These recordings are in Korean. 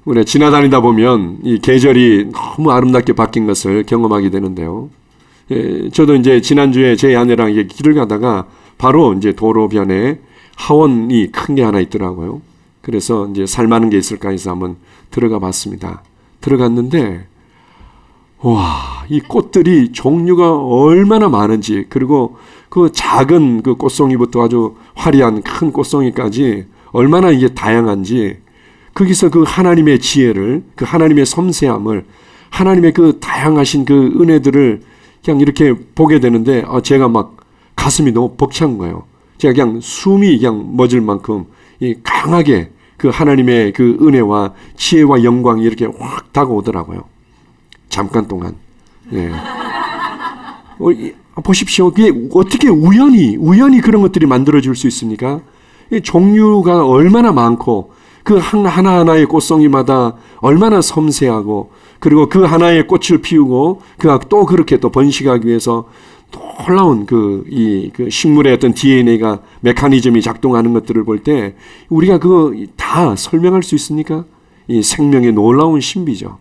우리가 지나다니다 보면 이 계절이 너무 아름답게 바뀐 것을 경험하게 되는데요. 저도 이제 지난주에 제 아내랑 이제 길을 가다가 바로 이제 도로변에 하원이 큰 게 하나 있더라고요. 그래서 이제 살만한 게 있을까 해서 한번 들어가 봤습니다. 들어갔는데, 와, 이 꽃들이 종류가 얼마나 많은지, 그리고 그 작은 그 꽃송이부터 아주 화려한 큰 꽃송이까지 얼마나 이게 다양한지, 거기서 그 하나님의 지혜를, 그 하나님의 섬세함을, 하나님의 그 다양하신 그 은혜들을 그냥 이렇게 보게 되는데, 제가 막 가슴이 너무 벅찬 거예요. 제가 그냥 숨이 그냥 멎을 만큼 이 강하게 그 하나님의 그 은혜와 지혜와 영광이 이렇게 확 다가오더라고요. 잠깐 동안. 예. 보십시오. 그게 어떻게 우연히 그런 것들이 만들어질 수 있습니까? 이 종류가 얼마나 많고 그 하나하나의 꽃송이마다 얼마나 섬세하고 그리고 그 하나의 꽃을 피우고 그가 또 그렇게 또 번식하기 위해서 놀라운 그 식물의 어떤 DNA가 메커니즘이 작동하는 것들을 볼 때 우리가 그거 다 설명할 수 있습니까? 이 생명의 놀라운 신비죠.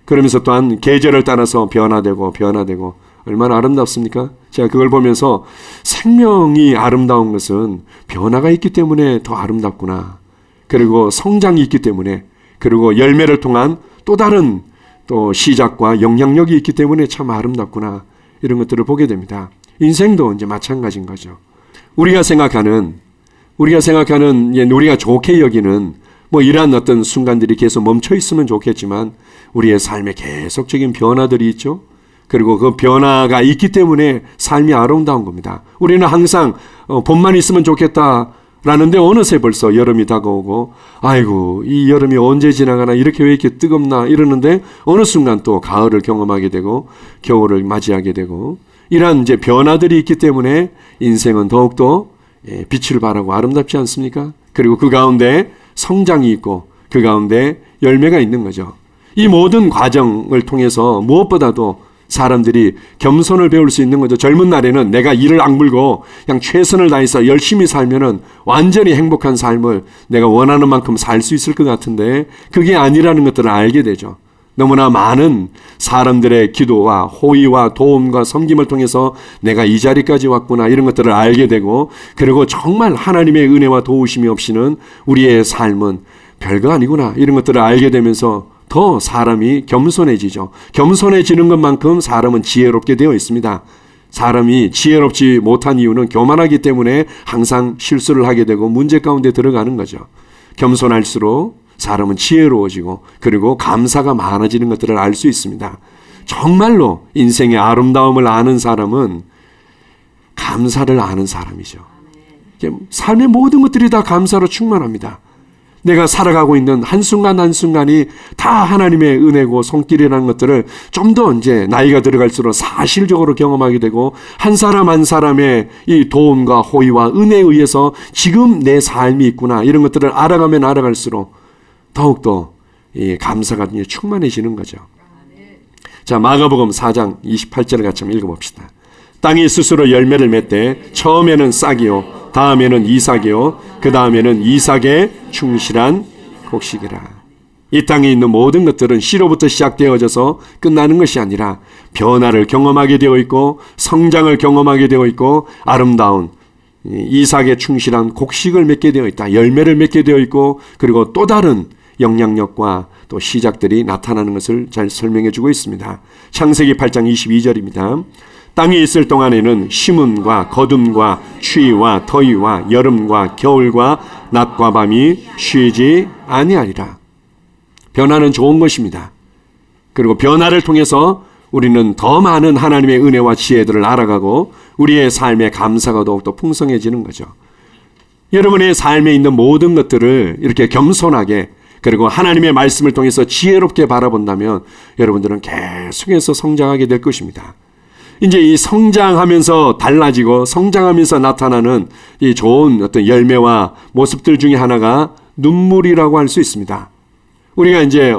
그러면서 또한 계절을 따라서 변화되고 얼마나 아름답습니까? 제가 그걸 보면서 생명이 아름다운 것은 변화가 있기 때문에 더 아름답구나. 그리고 성장이 있기 때문에 그리고 열매를 통한 또 다른 또 시작과 영향력이 있기 때문에 참 아름답구나. 이런 것들을 보게 됩니다. 인생도 이제 마찬가지인 거죠. 우리가 생각하는 우리가 좋게 여기는 뭐 이러한 어떤 순간들이 계속 멈춰 있으면 좋겠지만 우리의 삶에 계속적인 변화들이 있죠. 그리고 그 변화가 있기 때문에 삶이 아름다운 겁니다. 우리는 항상 봄만 있으면 좋겠다라는데 어느새 벌써 여름이 다가오고 아이고 이 여름이 언제 지나가나 이렇게 왜 이렇게 뜨겁나 이러는데 어느 순간 또 가을을 경험하게 되고 겨울을 맞이하게 되고 이러한 이제 변화들이 있기 때문에 인생은 더욱더 빛을 발하고 아름답지 않습니까? 그리고 그 가운데 성장이 있고 그 가운데 열매가 있는 거죠. 이 모든 과정을 통해서 무엇보다도 사람들이 겸손을 배울 수 있는 거죠. 젊은 날에는 내가 이를 악물고 그냥 최선을 다해서 열심히 살면은 완전히 행복한 삶을 내가 원하는 만큼 살 수 있을 것 같은데 그게 아니라는 것들을 알게 되죠. 너무나 많은 사람들의 기도와 호의와 도움과 섬김을 통해서 내가 이 자리까지 왔구나 이런 것들을 알게 되고 그리고 정말 하나님의 은혜와 도우심이 없이는 우리의 삶은 별거 아니구나 이런 것들을 알게 되면서 더 사람이 겸손해지죠. 겸손해지는 것만큼 사람은 지혜롭게 되어 있습니다. 사람이 지혜롭지 못한 이유는 교만하기 때문에 항상 실수를 하게 되고 문제 가운데 들어가는 거죠. 겸손할수록 사람은 지혜로워지고 그리고 감사가 많아지는 것들을 알 수 있습니다. 정말로 인생의 아름다움을 아는 사람은 감사를 아는 사람이죠. 삶의 모든 것들이 다 감사로 충만합니다. 내가 살아가고 있는 한순간 한순간이 다 하나님의 은혜고 손길이라는 것들을 좀 더 이제 나이가 들어갈수록 사실적으로 경험하게 되고 한 사람 한 사람의 이 도움과 호의와 은혜에 의해서 지금 내 삶이 있구나 이런 것들을 알아가면 알아갈수록 더욱더 이 감사가 충만해지는 거죠. 자, 마가복음 4장 28절을 같이 한번 읽어봅시다. 땅이 스스로 열매를 맺되 처음에는 싹이요 다음에는 이삭이요 그 다음에는 이삭의 충실한 곡식이라. 이 땅에 있는 모든 것들은 씨로부터 시작되어져서 끝나는 것이 아니라 변화를 경험하게 되어 있고 성장을 경험하게 되어 있고 아름다운 이삭의 충실한 곡식을 맺게 되어 있다. 열매를 맺게 되어 있고 그리고 또 다른 영향력과 또 시작들이 나타나는 것을 잘 설명해 주고 있습니다. 창세기 8장 22절입니다. 땅에 있을 동안에는 심음과 거둠과 추위와 더위와 여름과 겨울과 낮과 밤이 쉬지 아니하리라. 변화는 좋은 것입니다. 그리고 변화를 통해서 우리는 더 많은 하나님의 은혜와 지혜들을 알아가고 우리의 삶의 감사가 더욱더 풍성해지는 거죠. 여러분의 삶에 있는 모든 것들을 이렇게 겸손하게 그리고 하나님의 말씀을 통해서 지혜롭게 바라본다면 여러분들은 계속해서 성장하게 될 것입니다. 이제 이 성장하면서 달라지고 성장하면서 나타나는 이 좋은 어떤 열매와 모습들 중에 하나가 눈물이라고 할 수 있습니다. 우리가 이제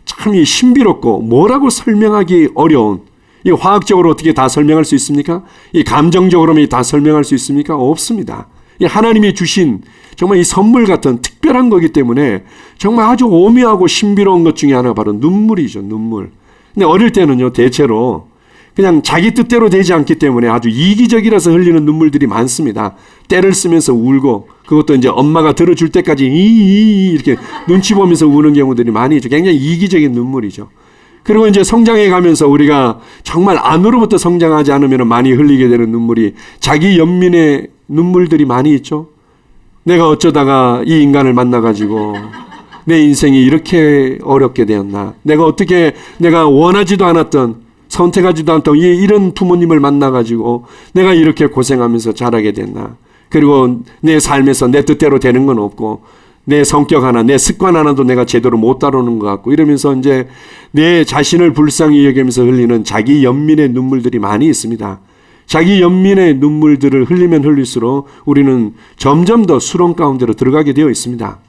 참 이 신비롭고 뭐라고 설명하기 어려운 이 화학적으로 어떻게 다 설명할 수 있습니까? 이 감정적으로 다 설명할 수 있습니까? 없습니다. 이 하나님이 주신 정말 이 선물 같은 특별한 거기 때문에 정말 아주 오묘하고 신비로운 것 중에 하나가 바로 눈물이죠. 눈물. 근데 어릴 때는요, 대체로 그냥 자기 뜻대로 되지 않기 때문에 아주 이기적이라서 흘리는 눈물들이 많습니다. 때를 쓰면서 울고, 그것도 이제 엄마가 들어줄 때까지 이렇게 눈치 보면서 우는 경우들이 많이 있죠. 굉장히 이기적인 눈물이죠. 그리고 이제 성장해 가면서 우리가 정말 안으로부터 성장하지 않으면 많이 흘리게 되는 눈물이 자기 연민의 눈물들이 많이 있죠. 내가 어쩌다가 이 인간을 만나가지고 내 인생이 이렇게 어렵게 되었나. 내가 어떻게 내가 원하지도 않았던, 선택하지도 않던 이런 부모님을 만나가지고 내가 이렇게 고생하면서 자라게 됐나. 그리고 내 삶에서 내 뜻대로 되는 건 없고, 내 성격 하나, 내 습관 하나도 내가 제대로 못 다루는 것 같고, 이러면서 이제 내 자신을 불쌍히 여기면서 흘리는 자기 연민의 눈물들이 많이 있습니다. 자기 연민의 눈물들을 흘리면 흘릴수록 우리는 점점 더 수렁 가운데로 들어가게 되어 있습니다.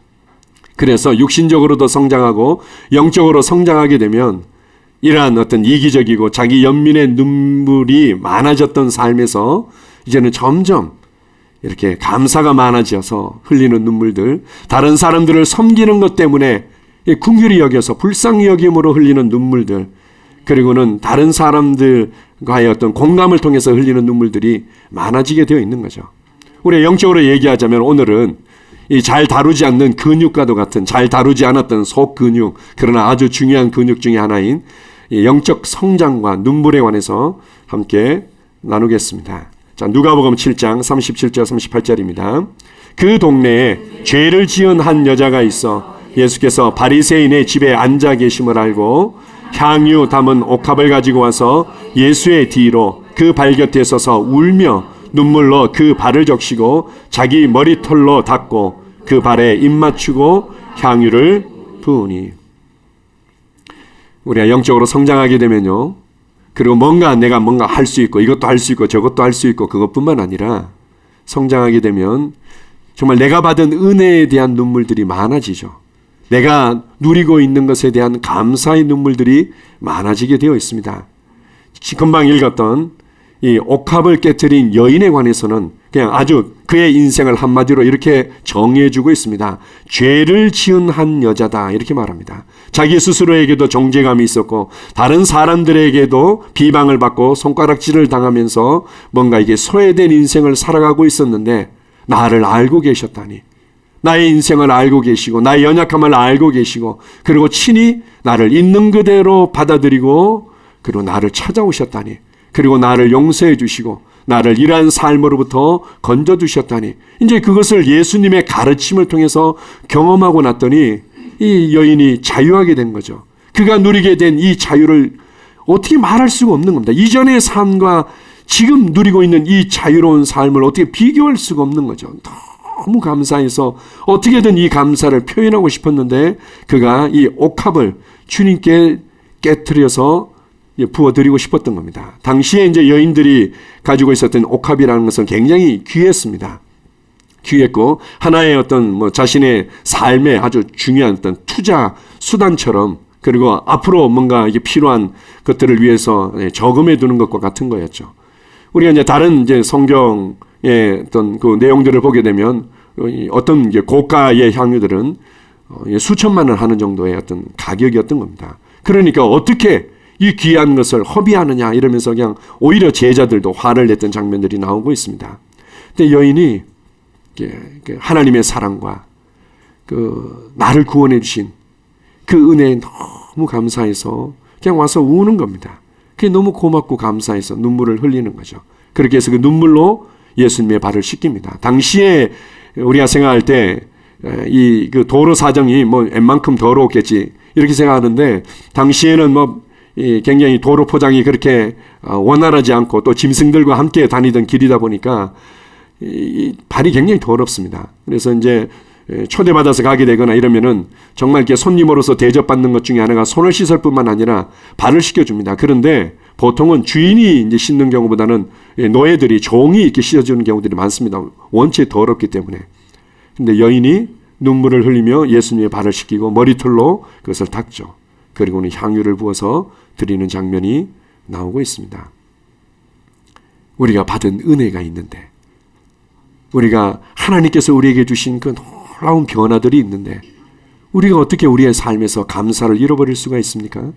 그래서 육신적으로도 성장하고 영적으로 성장하게 되면 이러한 어떤 이기적이고 자기 연민의 눈물이 많아졌던 삶에서 이제는 점점 이렇게 감사가 많아져서 흘리는 눈물들, 다른 사람들을 섬기는 것 때문에 긍휼히 여겨서 불쌍히 여김으로 흘리는 눈물들, 그리고는 다른 사람들과의 어떤 공감을 통해서 흘리는 눈물들이 많아지게 되어 있는 거죠. 우리가 영적으로 얘기하자면 오늘은 이 잘 다루지 않는 근육과도 같은, 잘 다루지 않았던 속 근육, 그러나 아주 중요한 근육 중에 하나인 이 영적 성장과 눈물에 관해서 함께 나누겠습니다. 자, 누가복음 7장 37절 38절입니다. 그 동네에 죄를 지은 한 여자가 있어 예수께서 바리새인의 집에 앉아 계심을 알고 향유 담은 옥합을 가지고 와서 예수의 뒤로 그 발 곁에 서서 울며 눈물로 그 발을 적시고 자기 머리털로 닦고 그 발에 입 맞추고 향유를 부으니. 우리가 영적으로 성장하게 되면요, 그리고 내가 뭔가 할 수 있고, 이것도 할 수 있고 저것도 할 수 있고, 그것뿐만 아니라 성장하게 되면 정말 내가 받은 은혜에 대한 눈물들이 많아지죠. 내가 누리고 있는 것에 대한 감사의 눈물들이 많아지게 되어 있습니다. 금방 읽었던 이 옥합을 깨트린 여인에 관해서는 그냥 아주 그의 인생을 한마디로 이렇게 정의해주고 있습니다. 죄를 지은 한 여자다, 이렇게 말합니다. 자기 스스로에게도 정죄감이 있었고 다른 사람들에게도 비방을 받고 손가락질을 당하면서 뭔가 이게 소외된 인생을 살아가고 있었는데 나를 알고 계셨다니, 나의 인생을 알고 계시고 나의 연약함을 알고 계시고, 그리고 친히 나를 있는 그대로 받아들이고 그리고 나를 찾아오셨다니, 그리고 나를 용서해 주시고 나를 이러한 삶으로부터 건져주셨다니, 이제 그것을 예수님의 가르침을 통해서 경험하고 났더니 이 여인이 자유하게 된 거죠. 그가 누리게 된 이 자유를 어떻게 말할 수가 없는 겁니다. 이전의 삶과 지금 누리고 있는 이 자유로운 삶을 어떻게 비교할 수가 없는 거죠. 너무 감사해서 어떻게든 이 감사를 표현하고 싶었는데 그가 이 옥합을 주님께 깨트려서 부어드리고 싶었던 겁니다. 당시에 이제 여인들이 가지고 있었던 옥합이라는 것은 굉장히 귀했습니다. 귀했고 하나의 어떤 자신의 삶에 아주 중요한 어떤 투자 수단처럼, 그리고 앞으로 뭔가 이게 필요한 것들을 위해서 저금해 두는 것과 같은 거였죠. 우리가 이제 다른 이제 성경의 어떤 그 내용들을 보게 되면 어떤 이제 고가의 향유들은 수천만 원 하는 정도의 어떤 가격이었던 겁니다. 그러니까 어떻게 이 귀한 것을 허비하느냐 이러면서 그냥 오히려 제자들도 화를 냈던 장면들이 나오고 있습니다. 근데 여인이 하나님의 사랑과 그 나를 구원해 주신 그 은혜에 너무 감사해서 그냥 와서 우는 겁니다. 그게 너무 고맙고 감사해서 눈물을 흘리는 거죠. 그렇게 해서 그 눈물로 예수님의 발을 씻깁니다. 당시에 우리가 생각할 때 이 그 도로 사정이 웬만큼 더러웠겠지 이렇게 생각하는데, 당시에는 굉장히 도로 포장이 그렇게 원활하지 않고 또 짐승들과 함께 다니던 길이다 보니까 이 발이 굉장히 더럽습니다. 그래서 이제 초대받아서 가게 되거나 이러면은 정말 이렇게 손님으로서 대접받는 것 중에 하나가 손을 씻을 뿐만 아니라 발을 씻겨줍니다. 그런데 보통은 주인이 이제 씻는 경우보다는 노예들이, 종이 이렇게 씻어주는 경우들이 많습니다. 원체 더럽기 때문에. 근데 여인이 눈물을 흘리며 예수님의 발을 씻기고 머리털로 그것을 닦죠. 그리고는 향유를 부어서 드리는 장면이 나오고 있습니다. 우리가 받은 은혜가 있는데 우리가 하나님께서 우리에게 주신 그 놀라운 변화들이 있는데 우리가 어떻게 우리의 삶에서 감사를 잃어버릴 수가 있습니까?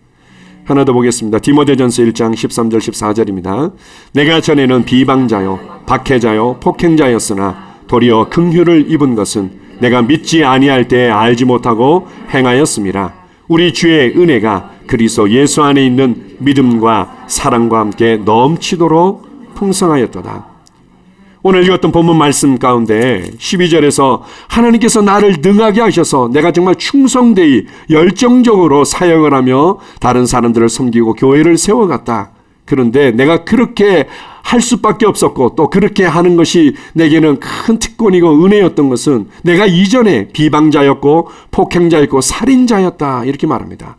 하나 더 보겠습니다. 디모데전서 1장 13절 14절입니다. 내가 전에는 비방자요 박해자요 폭행자였으나 도리어 긍휼을 입은 것은 내가 믿지 아니할 때에 알지 못하고 행하였음이라. 우리 주의 은혜가 그리스도 예수 안에 있는 믿음과 사랑과 함께 넘치도록 풍성하였도다. 오늘 읽었던 본문 말씀 가운데 12절에서 하나님께서 나를 능하게 하셔서 내가 정말 충성되이 열정적으로 사역을 하며 다른 사람들을 섬기고 교회를 세워갔다. 그런데 내가 그렇게 할 수밖에 없었고 또 그렇게 하는 것이 내게는 큰 특권이고 은혜였던 것은 내가 이전에 비방자였고 폭행자였고 살인자였다. 이렇게 말합니다.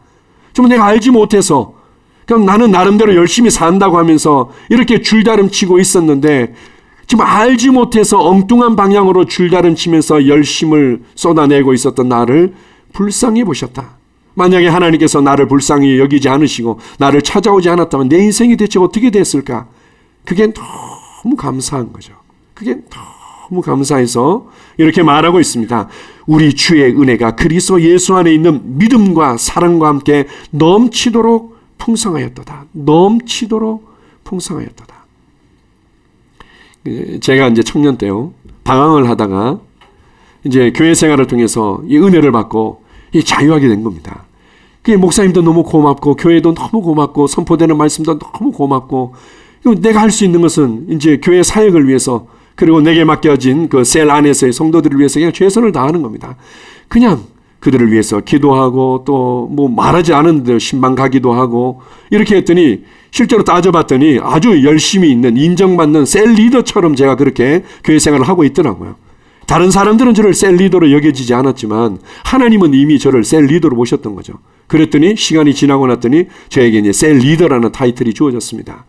좀 내가 알지 못해서 그럼 나는 나름대로 열심히 산다고 하면서 이렇게 줄다름치고 있었는데 지금 알지 못해서 엉뚱한 방향으로 줄다름치면서 열심을 쏟아내고 있었던 나를 불쌍히 보셨다. 만약에 하나님께서 나를 불쌍히 여기지 않으시고 나를 찾아오지 않았다면 내 인생이 대체 어떻게 됐을까? 그게 너무 감사한 거죠. 그게 너무 감사해서 이렇게 말하고 있습니다. 우리 주의 은혜가 그리스도 예수 안에 있는 믿음과 사랑과 함께 넘치도록 풍성하였도다. 넘치도록 풍성하였도다. 제가 이제 청년 때요, 방황을 하다가 이제 교회 생활을 통해서 이 은혜를 받고 이 자유하게 된 겁니다. 그 목사님도 너무 고맙고 교회도 너무 고맙고 선포되는 말씀도 너무 고맙고 내가 할 수 있는 것은 이제 교회 사역을 위해서 그리고 내게 맡겨진 그 셀 안에서의 성도들을 위해서 그냥 최선을 다하는 겁니다. 그냥 그들을 위해서 기도하고 또 뭐 말하지 않은데 신방 가기도 하고 이렇게 했더니 실제로 따져봤더니 아주 열심히 있는 인정받는 셀 리더처럼 제가 그렇게 교회 생활을 하고 있더라고요. 다른 사람들은 저를 셀 리더로 여겨지지 않았지만 하나님은 이미 저를 셀 리더로 모셨던 거죠. 그랬더니 시간이 지나고 났더니 저에게 이제 셀 리더라는 타이틀이 주어졌습니다.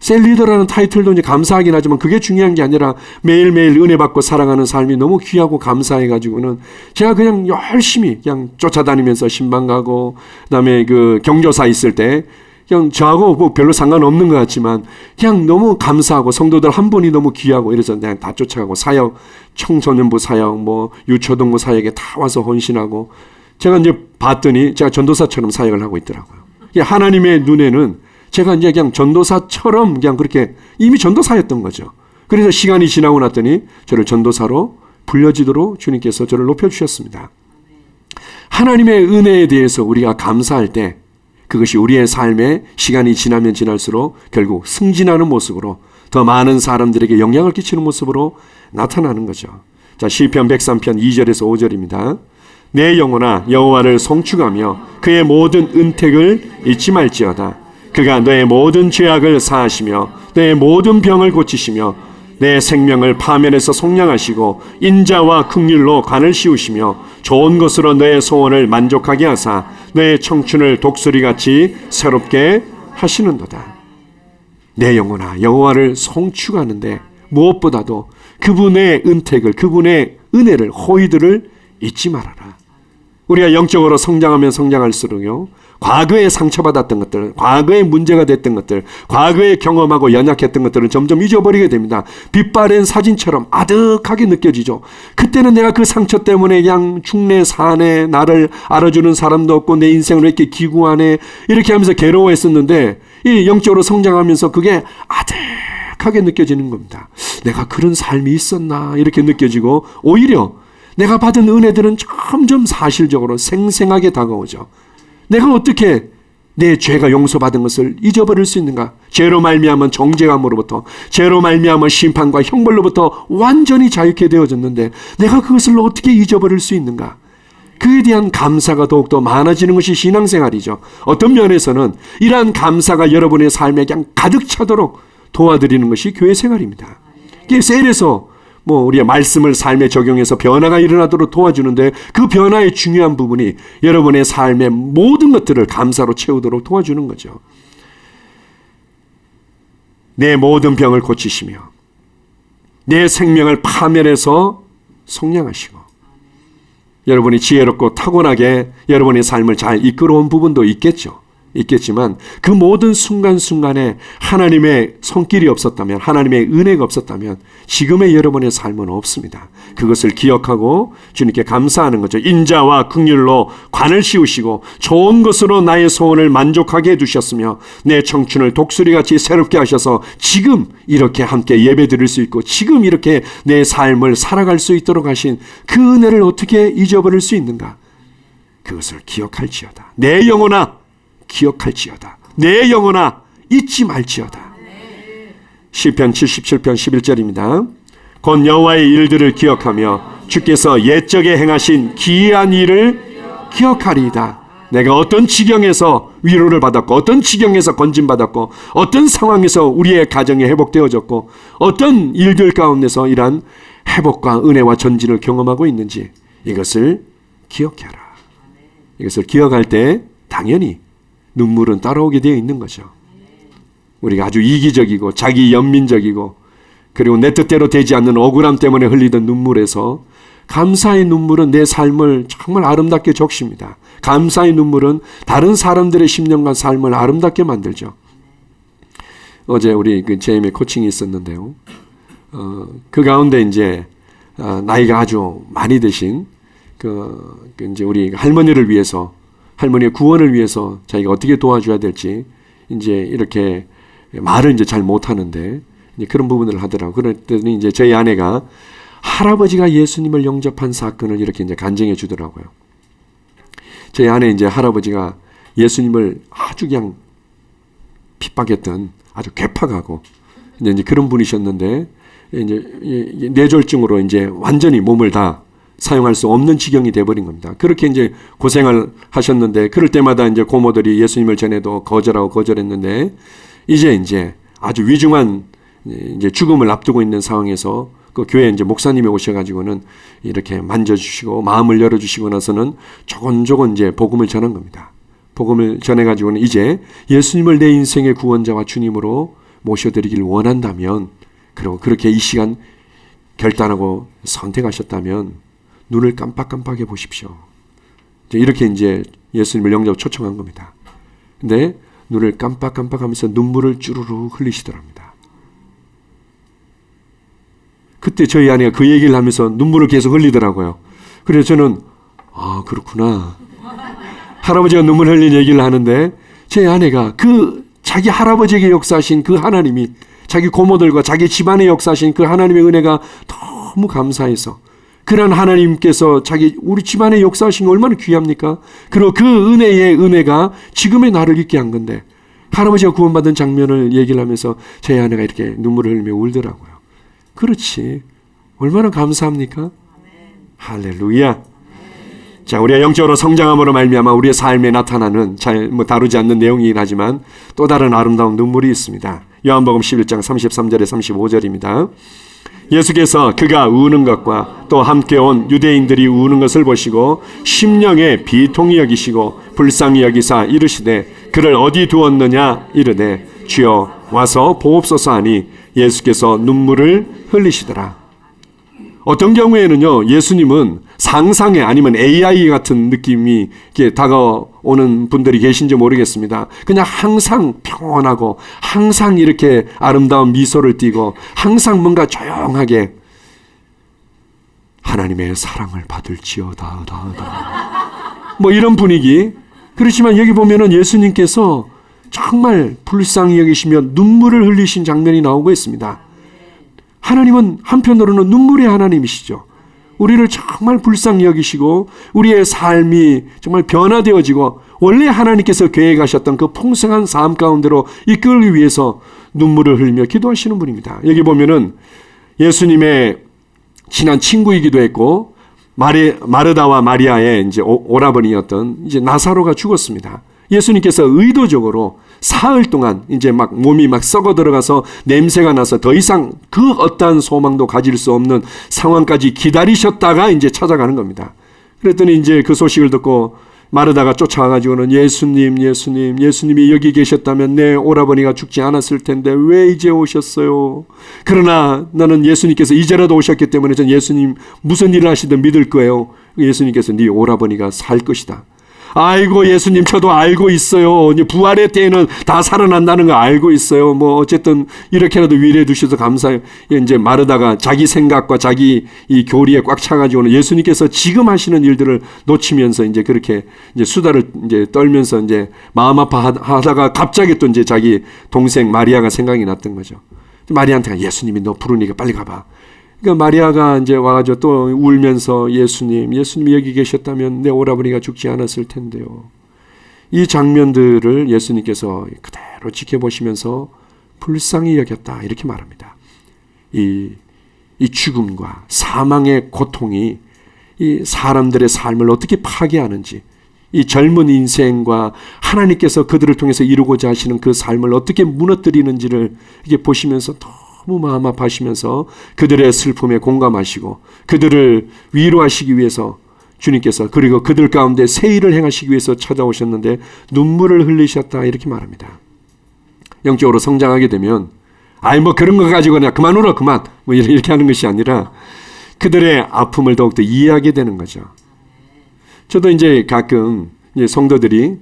셀 리더라는 타이틀도 이제 감사하긴 하지만 그게 중요한 게 아니라 매일매일 은혜 받고 살아가는 삶이 너무 귀하고 감사해가지고는 제가 그냥 열심히 그냥 쫓아다니면서 신방 가고 그다음에 그 경조사 있을 때 그냥 저하고 뭐 별로 상관없는 것 같지만 그냥 너무 감사하고 성도들 한 분이 너무 귀하고 이래서 그냥 다 쫓아가고 사역, 청소년부 사역, 뭐 유초동부 사역에 다 와서 헌신하고 제가 이제 봤더니 제가 전도사처럼 사역을 하고 있더라고요. 하나님의 눈에는 제가 이제 그냥 전도사처럼 그냥 그렇게 이미 전도사였던 거죠. 그래서 시간이 지나고 났더니 저를 전도사로 불려지도록 주님께서 저를 높여주셨습니다. 하나님의 은혜에 대해서 우리가 감사할 때 그것이 우리의 삶에 시간이 지나면 지날수록 결국 승진하는 모습으로 더 많은 사람들에게 영향을 끼치는 모습으로 나타나는 거죠. 자, 시편 103편 2절에서 5절입니다. 내 영혼아 여호와를 송축하며 그의 모든 은택을 잊지 말지어다. 그가 너의 모든 죄악을 사하시며 너의 모든 병을 고치시며 내 생명을 파멸해서 속량하시고 인자와 긍휼로 관을 씌우시며 좋은 것으로 너의 소원을 만족하게 하사 너의 청춘을 독수리같이 새롭게 하시는도다. 내 영혼아 여호와를 송축하는데 무엇보다도 그분의 은택을 그분의 은혜를 호의들을 잊지 말아라. 우리가 영적으로 성장하면 성장할수록요 과거에 상처받았던 것들, 과거에 문제가 됐던 것들, 과거에 경험하고 연약했던 것들은 점점 잊어버리게 됩니다. 빛바랜 사진처럼 아득하게 느껴지죠. 그때는 내가 그 상처 때문에 그냥 죽네 사네 나를 알아주는 사람도 없고 내 인생을 왜 이렇게 기구하네 이렇게 하면서 괴로워했었는데 이 영적으로 성장하면서 그게 아득하게 느껴지는 겁니다. 내가 그런 삶이 있었나 이렇게 느껴지고 오히려 내가 받은 은혜들은 점점 사실적으로 생생하게 다가오죠. 내가 어떻게 내 죄가 용서받은 것을 잊어버릴 수 있는가? 죄로 말미암은 정죄감으로부터 죄로 말미암은 심판과 형벌로부터 완전히 자유케 되어졌는데 내가 그것을 어떻게 잊어버릴 수 있는가? 그에 대한 감사가 더욱더 많아지는 것이 신앙생활이죠. 어떤 면에서는 이러한 감사가 여러분의 삶에 그냥 가득 차도록 도와드리는 것이 교회 생활입니다. 이게 셀에서 우리가 말씀을 삶에 적용해서 변화가 일어나도록 도와주는데 그 변화의 중요한 부분이 여러분의 삶의 모든 것들을 감사로 채우도록 도와주는 거죠. 내 모든 병을 고치시며 내 생명을 파멸해서 속량하시고 여러분이 지혜롭고 타고나게 여러분의 삶을 잘 이끌어온 부분도 있겠죠. 있겠지만 그 모든 순간순간에 하나님의 손길이 없었다면, 하나님의 은혜가 없었다면 지금의 여러분의 삶은 없습니다. 그것을 기억하고 주님께 감사하는 거죠. 인자와 긍휼로 관을 씌우시고 좋은 것으로 나의 소원을 만족하게 해주셨으며 내 청춘을 독수리같이 새롭게 하셔서 지금 이렇게 함께 예배 드릴 수 있고 지금 이렇게 내 삶을 살아갈 수 있도록 하신 그 은혜를 어떻게 잊어버릴 수 있는가? 그것을 기억할지어다. 내 영혼아 기억할지어다. 내 영혼아 잊지 말지어다. 시편 77편 11절입니다. 곧 여호와의 일들을 기억하며 주께서 옛적에 행하신 기이한 일을 기억하리이다. 내가 어떤 지경에서 위로를 받았고 어떤 지경에서 건진받았고 어떤 상황에서 우리의 가정이 회복되어졌고 어떤 일들 가운데서 이러한 회복과 은혜와 전진을 경험하고 있는지 이것을 기억해라. 이것을 기억할 때 당연히 눈물은 따라오게 되어 있는 거죠. 우리가 아주 이기적이고 자기 연민적이고 그리고 내 뜻대로 되지 않는 억울함 때문에 흘리던 눈물에서 감사의 눈물은 내 삶을 정말 아름답게 적십니다. 감사의 눈물은 다른 사람들의 심령과 삶을 아름답게 만들죠. 어제 우리 그 JM의 코칭이 있었는데요. 그 가운데 이제 나이가 아주 많이 드신 그 이제 우리 할머니를 위해서, 할머니의 구원을 위해서 자기가 어떻게 도와줘야 될지 이제 이렇게 말을 이제 잘 못하는데 이제 그런 부분을 하더라고. 그랬더니 이제 저희 아내가 할아버지가 예수님을 영접한 사건을 이렇게 이제 간증해 주더라고요. 저희 아내 이제 할아버지가 예수님을 아주 그냥 핍박했던 아주 괴팍하고 이제 그런 분이셨는데 이제 뇌졸중으로 이제 완전히 몸을 다 사용할 수 없는 지경이 돼버린 겁니다. 그렇게 이제 고생을 하셨는데 그럴 때마다 이제 고모들이 예수님을 전해도 거절하고 거절했는데 이제 아주 위중한 이제 죽음을 앞두고 있는 상황에서 그 교회 이제 목사님이 오셔가지고는 이렇게 만져주시고 마음을 열어주시고 나서는 조곤조곤 이제 복음을 전한 겁니다. 복음을 전해가지고는 이제 예수님을 내 인생의 구원자와 주님으로 모셔드리길 원한다면, 그리고 그렇게 이 시간 결단하고 선택하셨다면 눈을 깜빡깜빡해 보십시오. 이렇게 이제 예수님을 영접 초청한 겁니다. 근데 눈을 깜빡깜빡하면서 눈물을 쭈루루 흘리시더랍니다. 그때 저희 아내가 그 얘기를 하면서 눈물을 계속 흘리더라고요. 그래서 저는 그렇구나. 할아버지가 눈물 흘린 얘기를 하는데 제 아내가 그 자기 할아버지에게 역사하신 그 하나님이 자기 고모들과 자기 집안에 역사하신 그 하나님의 은혜가 너무 감사해서 그런 하나님께서 우리 집안에 역사하신 게 얼마나 귀합니까? 그리고 그 은혜의 은혜가 지금의 나를 있게 한 건데 할아버지가 구원받은 장면을 얘기를 하면서 제 아내가 이렇게 눈물을 흘리며 울더라고요. 그렇지. 얼마나 감사합니까? 할렐루야. 자, 우리가 영적으로 성장함으로 말미암아 우리의 삶에 나타나는 잘 다루지 않는 내용이긴 하지만 또 다른 아름다운 눈물이 있습니다. 요한복음 11장 33절에 35절입니다. 예수께서 그가 우는 것과 또 함께 온 유대인들이 우는 것을 보시고 심령에 비통히 여기시고 불쌍히 여기사 이르시되 그를 어디 두었느냐 이르되 주여 와서 보옵소서 하니 예수께서 눈물을 흘리시더라. 어떤 경우에는요, 예수님은 상상에 아니면 AI 같은 느낌이 이렇게 다가오는 분들이 계신지 모르겠습니다. 그냥 항상 평온하고 항상 이렇게 아름다운 미소를 띠고 항상 뭔가 조용하게 하나님의 사랑을 받을지어다. 뭐 이런 분위기. 그렇지만 여기 보면은 예수님께서 정말 불쌍히 여기시며 눈물을 흘리신 장면이 나오고 있습니다. 하나님은 한편으로는 눈물의 하나님이시죠. 우리를 정말 불쌍히 여기시고 우리의 삶이 정말 변화되어지고 원래 하나님께서 계획하셨던 그 풍성한 삶 가운데로 이끌기 위해서 눈물을 흘리며 기도하시는 분입니다. 여기 보면은 예수님의 친한 친구이기도 했고 마르다와 마리아의 이제 오라버니였던 이제 나사로가 죽었습니다. 예수님께서 의도적으로 사흘 동안 이제 막 몸이 막 썩어 들어가서 냄새가 나서 더 이상 그 어떠한 소망도 가질 수 없는 상황까지 기다리셨다가 이제 찾아가는 겁니다. 그랬더니 이제 그 소식을 듣고 마르다가 쫓아와가지고는 예수님이 여기 계셨다면 내 오라버니가 죽지 않았을 텐데 왜 이제 오셨어요? 그러나 나는 예수님께서 이제라도 오셨기 때문에 전 예수님 무슨 일을 하시든 믿을 거예요. 예수님께서 네 오라버니가 살 것이다. 아이고 예수님 저도 알고 있어요. 이제 부활의 때에는 다 살아난다는 거 알고 있어요. 뭐 어쨌든 이렇게라도 위로해 주셔서 감사해요. 이제 마르다가 자기 생각과 자기 이 교리에 꽉 차가지고는 예수님께서 지금 하시는 일들을 놓치면서 이제 그렇게 이제 수다를 이제 떨면서 이제 마음 아파하다가 갑자기 또 이제 자기 동생 마리아가 생각이 났던 거죠. 마리아한테 예수님이 너 부르니까 빨리 가봐. 그러니까 마리아가 이제 와가지고 또 울면서 예수님이 여기 계셨다면 내 오라버니가 죽지 않았을 텐데요. 이 장면들을 예수님께서 그대로 지켜보시면서 불쌍히 여겼다 이렇게 말합니다. 이 죽음과 사망의 고통이 이 사람들의 삶을 어떻게 파괴하는지, 이 젊은 인생과 하나님께서 그들을 통해서 이루고자 하시는 그 삶을 어떻게 무너뜨리는지를 이렇게 보시면서 너무 마음 아파하시면서 그들의 슬픔에 공감하시고 그들을 위로하시기 위해서 주님께서 그리고 그들 가운데 새 일을 행하시기 위해서 찾아오셨는데 눈물을 흘리셨다 이렇게 말합니다. 영적으로 성장하게 되면 뭐 그런 거 가지고 그냥 그만 울어 그만 뭐 이렇게 하는 것이 아니라 그들의 아픔을 더욱더 이해하게 되는 거죠. 저도 이제 가끔 이제 성도들이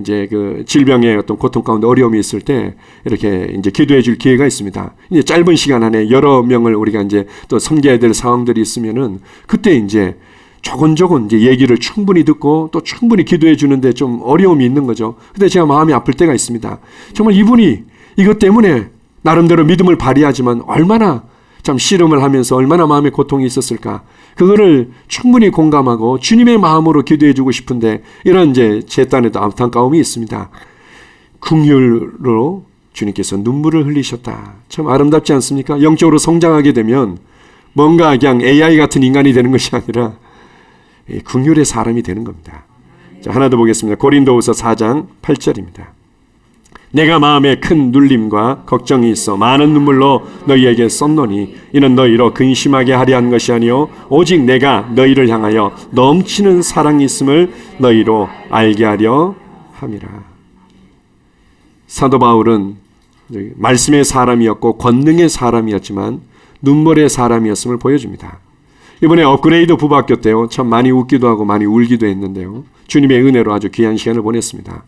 이제 그 질병의 어떤 고통 가운데 어려움이 있을 때 이렇게 이제 기도해 줄 기회가 있습니다. 이제 짧은 시간 안에 여러 명을 우리가 이제 또 섬겨야 될 상황들이 있으면은 그때 이제 조곤조곤 이제 얘기를 충분히 듣고 또 충분히 기도해 주는데 좀 어려움이 있는 거죠. 근데 제가 마음이 아플 때가 있습니다. 정말 이분이 이것 때문에 나름대로 믿음을 발휘하지만 얼마나 참 씨름을 하면서 얼마나 마음의 고통이 있었을까. 그거를 충분히 공감하고 주님의 마음으로 기도해 주고 싶은데 이런 이제 제 딴에도 안타까움이 있습니다. 긍휼로 주님께서 눈물을 흘리셨다. 참 아름답지 않습니까? 영적으로 성장하게 되면 뭔가 그냥 AI 같은 인간이 되는 것이 아니라 긍휼의 사람이 되는 겁니다. 자, 하나 더 보겠습니다. 고린도후서 4장 8절입니다. 내가 마음에 큰 눌림과 걱정이 있어 많은 눈물로 너희에게 썼노니 이는 너희로 근심하게 하려 한 것이 아니요 오직 내가 너희를 향하여 넘치는 사랑이 있음을 너희로 알게 하려 함이라. 사도 바울은 말씀의 사람이었고 권능의 사람이었지만 눈물의 사람이었음을 보여줍니다. 이번에 업그레이드 부부학교 때요 참 많이 웃기도 하고 많이 울기도 했는데요. 주님의 은혜로 아주 귀한 시간을 보냈습니다.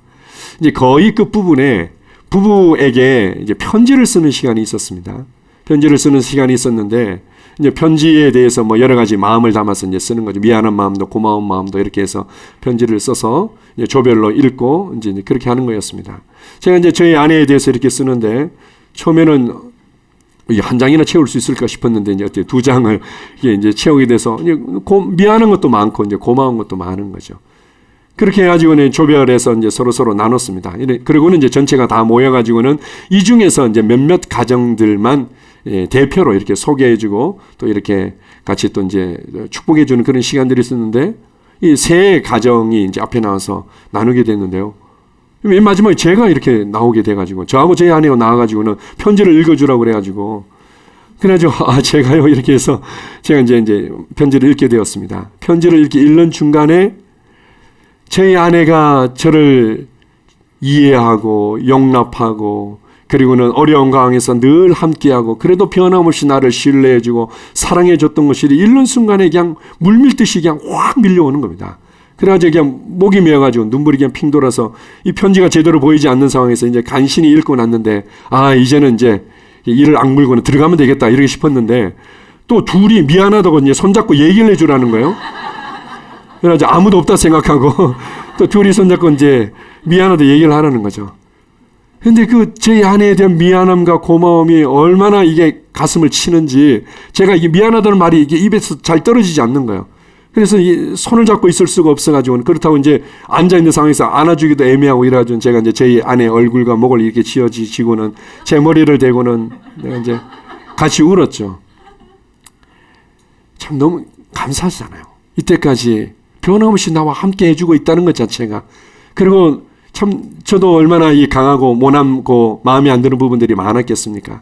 이제 거의 끝부분에 부부에게 이제 편지를 쓰는 시간이 있었습니다. 편지를 쓰는 시간이 있었는데 이제 편지에 대해서 뭐 여러 가지 마음을 담아서 이제 쓰는 거죠. 미안한 마음도 고마운 마음도 이렇게 해서 편지를 써서 이제 조별로 읽고 이제 그렇게 하는 거였습니다. 제가 이제 저희 아내에 대해서 이렇게 쓰는데 처음에는 한 장이나 채울 수 있을까 싶었는데 이제 어떻게 두 장을 이제 채우게 돼서 이제 미안한 것도 많고 이제 고마운 것도 많은 거죠. 그렇게 해가지고는 조별해서 이제 서로 나눴습니다. 그리고는 이제 전체가 다 모여가지고는 이 중에서 이제 몇몇 가정들만 대표로 이렇게 소개해주고 또 이렇게 같이 또 이제 축복해주는 그런 시간들이 있었는데 이 세 가정이 이제 앞에 나와서 나누게 됐는데요. 맨 마지막에 제가 이렇게 나오게 돼가지고 저하고 저희 아내가 나와가지고는 편지를 읽어주라고 그래가지고 그래가지고 제가요 이렇게 해서 제가 이제 편지를 읽게 되었습니다. 편지를 이렇게 읽는 중간에 저희 아내가 저를 이해하고 용납하고 그리고는 어려운 상황에서 늘 함께하고 그래도 변함없이 나를 신뢰해주고 사랑해줬던 것이 읽는 순간에 그냥 물밀듯이 그냥 확 밀려오는 겁니다. 그래가지고 그냥 목이 메어가지고 눈물이 그냥 핑 돌아서 이 편지가 제대로 보이지 않는 상황에서 이제 간신히 읽고 났는데 이제는 이제 이를 악물고는 들어가면 되겠다 이러고 싶었는데 또 둘이 미안하다고 이제 손잡고 얘기를 해주라는 거예요. 그래서 아무도 없다 생각하고 또 둘이 손잡고 이제 미안하다 얘기를 하라는 거죠. 근데 제 아내에 대한 미안함과 고마움이 얼마나 이게 가슴을 치는지 제가 이게 미안하다는 말이 이게 입에서 잘 떨어지지 않는 거예요. 그래서 이 손을 잡고 있을 수가 없어가지고 그렇다고 이제 앉아있는 상황에서 안아주기도 애매하고 이래가지고 제가 이제 저희 아내 얼굴과 목을 이렇게 쥐어지고는 제 머리를 대고는 내가 이제 같이 울었죠. 참 너무 감사하잖아요. 이때까지 변함없이 나와 함께 해주고 있다는 것 자체가. 그리고 참 저도 얼마나 이 강하고 모남고 마음에 안 드는 부분들이 많았겠습니까?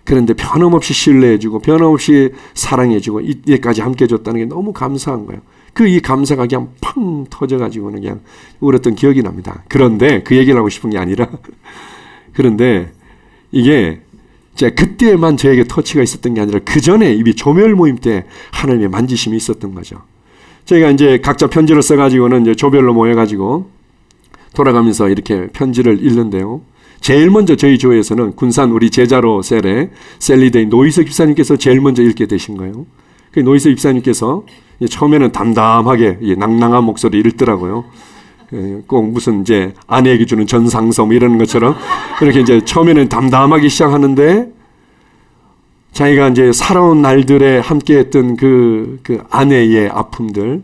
그런데 변함없이 신뢰해주고 변함없이 사랑해주고 이때까지 함께 해줬다는 게 너무 감사한 거예요. 이 감사가 그냥 팡 터져가지고는 그냥 울었던 기억이 납니다. 그런데 그 얘기를 하고 싶은 게 아니라 그런데 이게 제가 그때만 저에게 터치가 있었던 게 아니라 그 전에 이미 조별 모임 때 하나님의 만지심이 있었던 거죠. 저희가 이제 각자 편지를 써가지고는 이제 조별로 모여가지고 돌아가면서 이렇게 편지를 읽는데요. 제일 먼저 저희 교회에서는 군산 우리 제자로 셀리데이 노이석 집사님께서 제일 먼저 읽게 되신 거예요. 그 노이석 집사님께서 처음에는 담담하게 낭낭한 목소리 읽더라고요. 꼭 무슨 이제 아내에게 주는 전상서 뭐 이러는 것처럼 그렇게 이제 처음에는 담담하게 시작하는데 자기가 이제 살아온 날들에 함께했던 그 아내의 아픔들,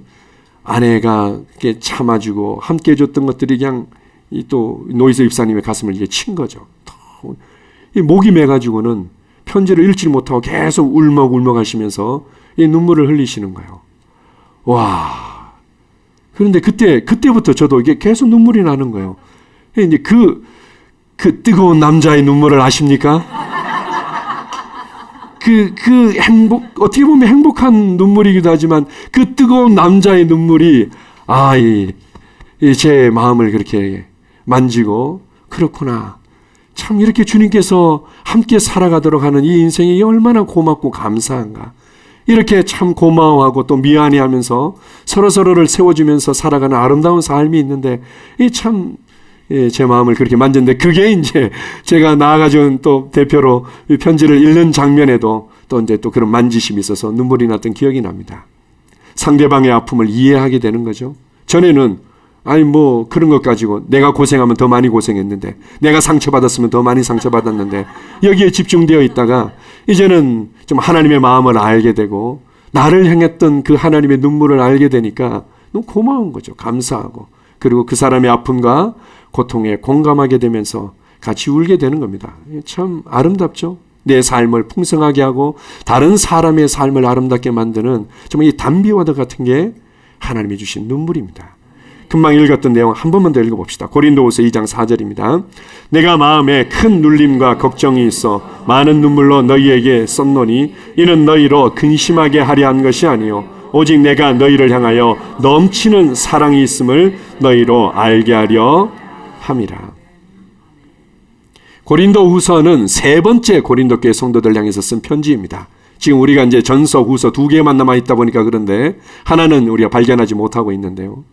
아내가 이렇게 참아주고 함께해줬던 것들이 그냥 또 노이석 집사님의 가슴을 이제 친 거죠. 이 목이 매가지고는 편지를 읽지 못하고 계속 울먹울먹 하시면서 이 눈물을 흘리시는 거예요. 와. 그런데 그때부터 저도 이게 계속 눈물이 나는 거예요. 이제 그 뜨거운 남자의 눈물을 아십니까? 어떻게 보면 행복한 눈물이기도 하지만 그 뜨거운 남자의 눈물이, 제 마음을 그렇게 만지고, 그렇구나. 참 이렇게 주님께서 함께 살아가도록 하는 이 인생이 얼마나 고맙고 감사한가. 이렇게 참 고마워하고 또 미안해하면서 서로서로를 세워주면서 살아가는 아름다운 삶이 있는데, 제 마음을 그렇게 만졌는데, 그게 이제 제가 나아가준 또 대표로 편지를 읽는 장면에도 또 이제 또 그런 만지심이 있어서 눈물이 났던 기억이 납니다. 상대방의 아픔을 이해하게 되는 거죠. 전에는 그런 것 가지고 내가 고생하면 더 많이 고생했는데, 내가 상처받았으면 더 많이 상처받았는데, 여기에 집중되어 있다가 이제는 좀 하나님의 마음을 알게 되고 나를 향했던 그 하나님의 눈물을 알게 되니까 너무 고마운 거죠. 감사하고, 그리고 그 사람의 아픔과 고통에 공감하게 되면서 같이 울게 되는 겁니다. 참 아름답죠. 내 삶을 풍성하게 하고 다른 사람의 삶을 아름답게 만드는 정말 이 담비와도 같은 게 하나님이 주신 눈물입니다. 금방 읽었던 내용 한 번만 더 읽어봅시다. 고린도후서 2장 4절입니다. 내가 마음에 큰 눌림과 걱정이 있어 많은 눈물로 너희에게 썼노니 이는 너희로 근심하게 하려 한 것이 아니요 오직 내가 너희를 향하여 넘치는 사랑이 있음을 너희로 알게 하려 함이라. 고린도후서는 세 번째 고린도 교회 성도들 향해서 쓴 편지입니다. 지금 우리가 이제 전서, 후서 두 개만 남아 있다 보니까 그런데 하나는 우리가 발견하지 못하고 있는데요.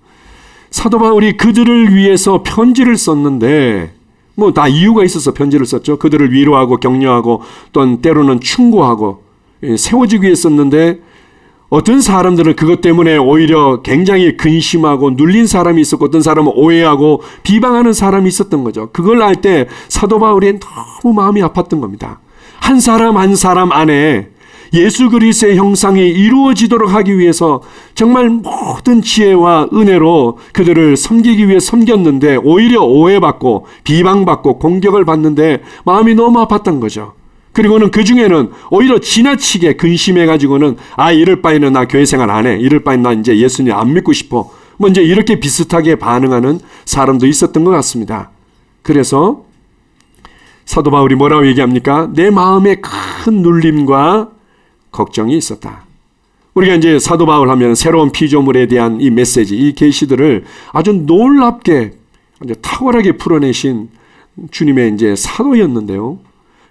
사도 바울이 그들을 위해서 편지를 썼는데 다 이유가 있어서 편지를 썼죠. 그들을 위로하고 격려하고 또는 때로는 충고하고 세워주기 위해 썼는데 어떤 사람들은 그것 때문에 오히려 굉장히 근심하고 눌린 사람이 있었고 어떤 사람은 오해하고 비방하는 사람이 있었던 거죠. 그걸 알 때 사도 바울이 너무 마음이 아팠던 겁니다. 한 사람 한 사람 안에 예수 그리스도의 형상이 이루어지도록 하기 위해서 정말 모든 지혜와 은혜로 그들을 섬기기 위해 섬겼는데 오히려 오해받고 비방받고 공격을 받는데 마음이 너무 아팠던 거죠. 그리고는 그 중에는 오히려 지나치게 근심해가지고는 이럴 바에는 나 교회 생활 안 해. 이럴 바에는 나 이제 예수님 안 믿고 싶어. 이제 이렇게 비슷하게 반응하는 사람도 있었던 것 같습니다. 그래서 사도 바울이 뭐라고 얘기합니까? 내 마음에 큰 눌림과 걱정이 있었다. 우리가 이제 사도 바울 하면 새로운 피조물에 대한 이 메시지, 이 계시들을 아주 놀랍게 아주 탁월하게 풀어내신 주님의 이제 사도였는데요.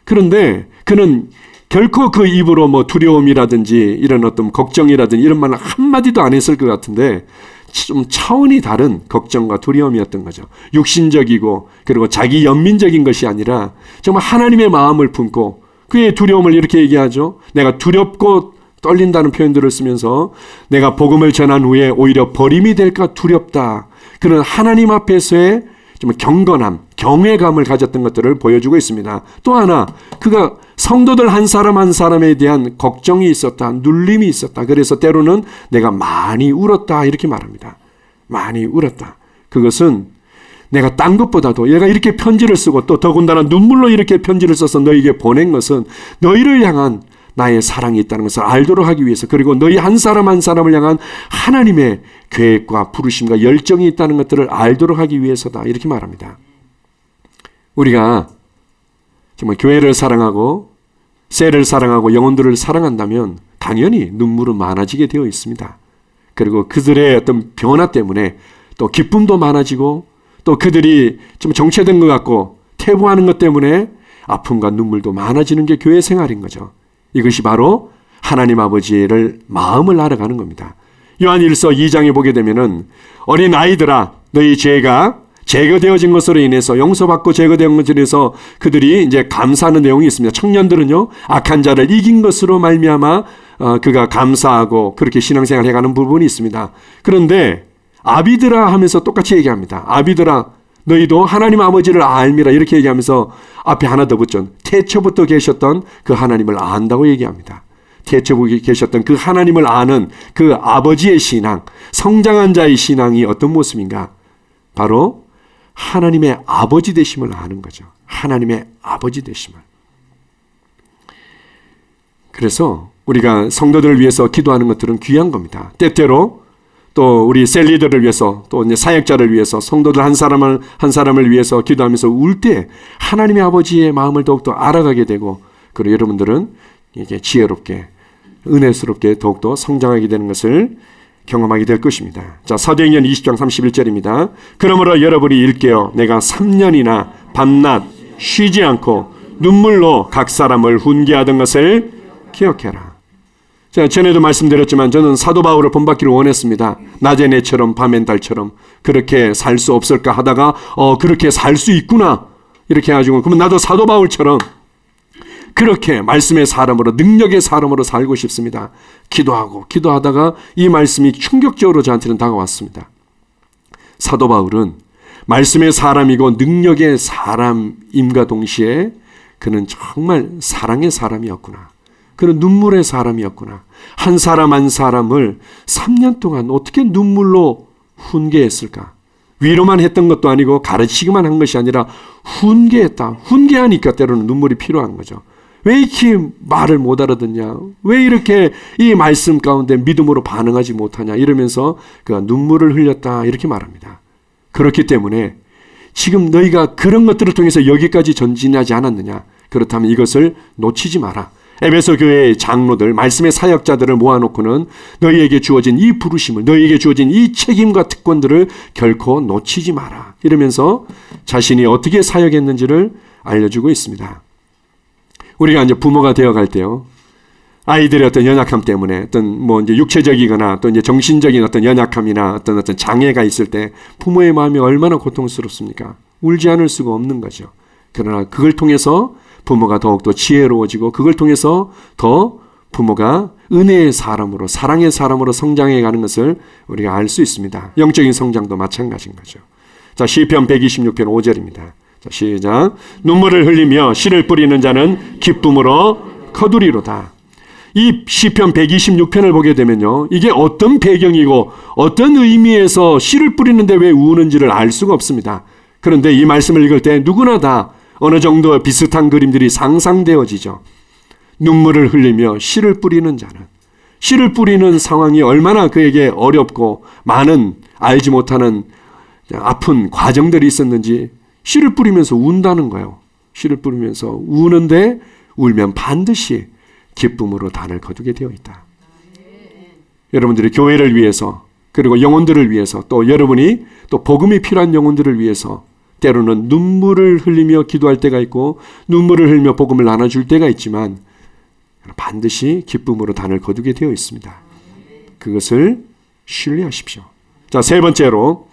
그런데 그는 결코 그 입으로 두려움이라든지 이런 어떤 걱정이라든지 이런 말을 한마디도 안 했을 것 같은데 좀 차원이 다른 걱정과 두려움이었던 거죠. 육신적이고 그리고 자기 연민적인 것이 아니라 정말 하나님의 마음을 품고 그의 두려움을 이렇게 얘기하죠. 내가 두렵고 떨린다는 표현들을 쓰면서 내가 복음을 전한 후에 오히려 버림이 될까 두렵다. 그런 하나님 앞에서의 좀 경건함, 경외감을 가졌던 것들을 보여주고 있습니다. 또 하나, 그가 성도들 한 사람 한 사람에 대한 걱정이 있었다, 눌림이 있었다. 그래서 때로는 내가 많이 울었다 이렇게 말합니다. 많이 울었다. 그것은 내가 딴 것보다도 얘가 이렇게 편지를 쓰고 또 더군다나 눈물로 이렇게 편지를 써서 너에게 보낸 것은 너희를 향한 나의 사랑이 있다는 것을 알도록 하기 위해서, 그리고 너희 한 사람 한 사람을 향한 하나님의 계획과 부르심과 열정이 있다는 것들을 알도록 하기 위해서다 이렇게 말합니다. 우리가 정말 교회를 사랑하고 셀을 사랑하고 영혼들을 사랑한다면 당연히 눈물은 많아지게 되어 있습니다. 그리고 그들의 어떤 변화 때문에 또 기쁨도 많아지고 또 그들이 좀 정체된 것 같고 퇴보하는 것 때문에 아픔과 눈물도 많아지는 게 교회 생활인 거죠. 이것이 바로 하나님 아버지를 마음을 알아가는 겁니다. 요한일서 2장에 보게 되면은 어린 아이들아 너희 죄가 제거되어진 것으로 인해서 용서받고 제거된 것으로 인해서 그들이 이제 감사하는 내용이 있습니다. 청년들은요 악한 자를 이긴 것으로 말미암아 그가 감사하고 그렇게 신앙생활 해가는 부분이 있습니다. 그런데 아비들아 하면서 똑같이 얘기합니다. 아비들아 너희도 하나님 아버지를 알미라 이렇게 얘기하면서 앞에 하나 더 붙죠. 태초부터 계셨던 그 하나님을 안다고 얘기합니다. 태초부터 계셨던 그 하나님을 아는 그 아버지의 신앙, 성장한 자의 신앙이 어떤 모습인가? 바로 하나님의 아버지 되심을 아는 거죠. 하나님의 아버지 되심을. 그래서 우리가 성도들을 위해서 기도하는 것들은 귀한 겁니다. 때때로 또 우리 셀리들을 위해서 또 이제 사역자를 위해서 성도들 한 사람을 위해서 기도하면서 울 때 하나님의 아버지의 마음을 더욱더 알아가게 되고 그리고 여러분들은 이게 지혜롭게 은혜스럽게 더욱더 성장하게 되는 것을 경험하게 될 것입니다. 자, 사도행전 20장 31절입니다. 그러므로 여러분이 일깨어 내가 3년이나 밤낮 쉬지 않고 눈물로 각 사람을 훈계하던 것을 기억해라. 자, 전에도 말씀드렸지만 저는 사도 바울을 본받기를 원했습니다. 낮엔 해처럼 밤엔 달처럼 그렇게 살 수 없을까 하다가 그렇게 살 수 있구나 이렇게 해가지고 그러면 나도 사도 바울처럼 그렇게 말씀의 사람으로 능력의 사람으로 살고 싶습니다. 기도하다가 이 말씀이 충격적으로 저한테는 다가왔습니다. 사도 바울은 말씀의 사람이고 능력의 사람임과 동시에 그는 정말 사랑의 사람이었구나. 그는 눈물의 사람이었구나. 한 사람 한 사람을 3년 동안 어떻게 눈물로 훈계했을까? 위로만 했던 것도 아니고 가르치기만 한 것이 아니라 훈계했다. 훈계하니까 때로는 눈물이 필요한 거죠. 왜 이렇게 말을 못 알아듣냐? 왜 이렇게 이 말씀 가운데 믿음으로 반응하지 못하냐? 이러면서 그가 눈물을 흘렸다 이렇게 말합니다. 그렇기 때문에 지금 너희가 그런 것들을 통해서 여기까지 전진하지 않았느냐? 그렇다면 이것을 놓치지 마라. 에베소 교회의 장로들, 말씀의 사역자들을 모아놓고는 너희에게 주어진 이 부르심을, 너희에게 주어진 이 책임과 특권들을 결코 놓치지 마라. 이러면서 자신이 어떻게 사역했는지를 알려주고 있습니다. 우리가 이제 부모가 되어갈 때요, 아이들의 어떤 연약함 때문에 어떤 이제 육체적이거나 또 이제 정신적인 어떤 연약함이나 어떤 장애가 있을 때 부모의 마음이 얼마나 고통스럽습니까? 울지 않을 수가 없는 거죠. 그러나 그걸 통해서 부모가 더욱더 지혜로워지고 그걸 통해서 더 부모가 은혜의 사람으로 사랑의 사람으로 성장해 가는 것을 우리가 알 수 있습니다. 영적인 성장도 마찬가지인 거죠. 자, 시편 126편 5절입니다. 자, 시작. 눈물을 흘리며 씨를 뿌리는 자는 기쁨으로 거두리로다. 이 시편 126편을 보게 되면요, 이게 어떤 배경이고 어떤 의미에서 씨를 뿌리는데 왜 우는지를 알 수가 없습니다. 그런데 이 말씀을 읽을 때 누구나 다 어느 정도 비슷한 그림들이 상상되어지죠. 눈물을 흘리며 씨를 뿌리는 자는, 씨를 뿌리는 상황이 얼마나 그에게 어렵고 많은 알지 못하는 아픈 과정들이 있었는지 씨를 뿌리면서 운다는 거예요. 씨를 뿌리면서 우는데 울면 반드시 기쁨으로 단을 거두게 되어 있다. 여러분들이 교회를 위해서 그리고 영혼들을 위해서 또 여러분이 또 복음이 필요한 영혼들을 위해서 때로는 눈물을 흘리며 기도할 때가 있고 눈물을 흘리며 복음을 나눠줄 때가 있지만 반드시 기쁨으로 단을 거두게 되어 있습니다. 그것을 신뢰하십시오. 자, 세 번째로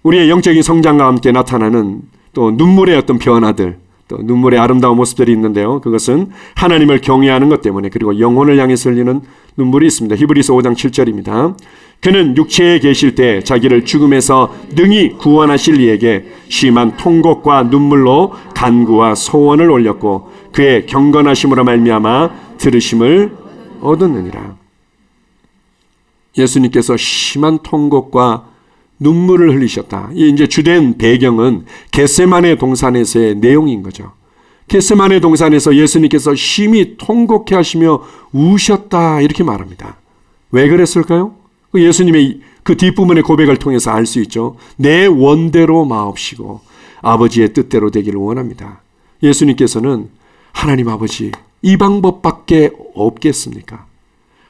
우리의 영적인 성장과 함께 나타나는 또 눈물의 어떤 변화들, 또 눈물의 아름다운 모습들이 있는데요. 그것은 하나님을 경외하는 것 때문에 그리고 영혼을 향해서 흘리는 눈물이 있습니다. 히브리서 5장 7절입니다. 그는 육체에 계실 때 자기를 죽음에서 능히 구원하실 이에게 심한 통곡과 눈물로 간구와 소원을 올렸고 그의 경건하심으로 말미암아 들으심을 얻었느니라. 예수님께서 심한 통곡과 눈물을 흘리셨다. 이 이제 주된 배경은 겟세마네 동산에서의 내용인 거죠. 겟세마네 동산에서 예수님께서 심히 통곡해 하시며 우셨다 이렇게 말합니다. 왜 그랬을까요? 예수님의 그 뒷부분의 고백을 통해서 알 수 있죠. 내 원대로 마옵시고 아버지의 뜻대로 되기를 원합니다. 예수님께서는 하나님 아버지 이 방법밖에 없겠습니까?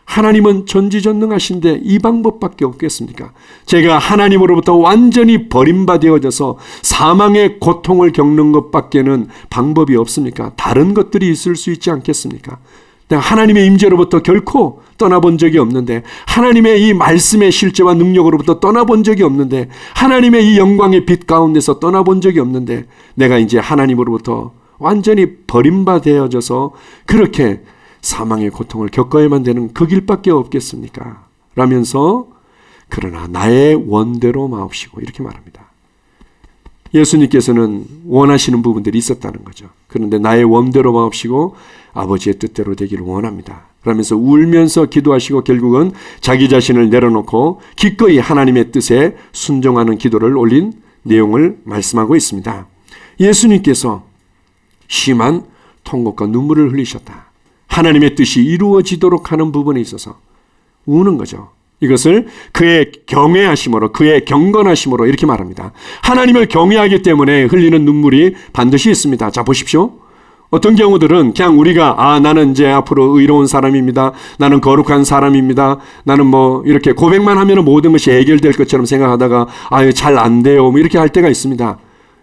하나님은 전지전능하신데 이 방법밖에 없겠습니까? 제가 하나님으로부터 완전히 버림받아져서 사망의 고통을 겪는 것밖에는 방법이 없습니까? 다른 것들이 있을 수 있지 않겠습니까? 내가 하나님의 임재로부터 결코 떠나본 적이 없는데, 하나님의 이 말씀의 실제와 능력으로부터 떠나본 적이 없는데, 하나님의 이 영광의 빛 가운데서 떠나본 적이 없는데, 내가 이제 하나님으로부터 완전히 버림받아져서 그렇게 사망의 고통을 겪어야만 되는 그 길밖에 없겠습니까? 라면서 그러나 나의 원대로 마옵시고 이렇게 말합니다. 예수님께서는 원하시는 부분들이 있었다는 거죠. 그런데 나의 원대로 마옵시고 아버지의 뜻대로 되기를 원합니다. 그러면서 울면서 기도하시고 결국은 자기 자신을 내려놓고 기꺼이 하나님의 뜻에 순종하는 기도를 올린 내용을 말씀하고 있습니다. 예수님께서 심한 통곡과 눈물을 흘리셨다. 하나님의 뜻이 이루어지도록 하는 부분에 있어서 우는 거죠. 이것을 그의 경외하심으로, 그의 경건하심으로 이렇게 말합니다. 하나님을 경외하기 때문에 흘리는 눈물이 반드시 있습니다. 자, 보십시오. 어떤 경우들은 그냥 우리가 나는 이제 앞으로 의로운 사람입니다. 나는 거룩한 사람입니다. 나는 뭐 이렇게 고백만 하면 모든 것이 해결될 것처럼 생각하다가 잘 안 돼요. 뭐 이렇게 할 때가 있습니다.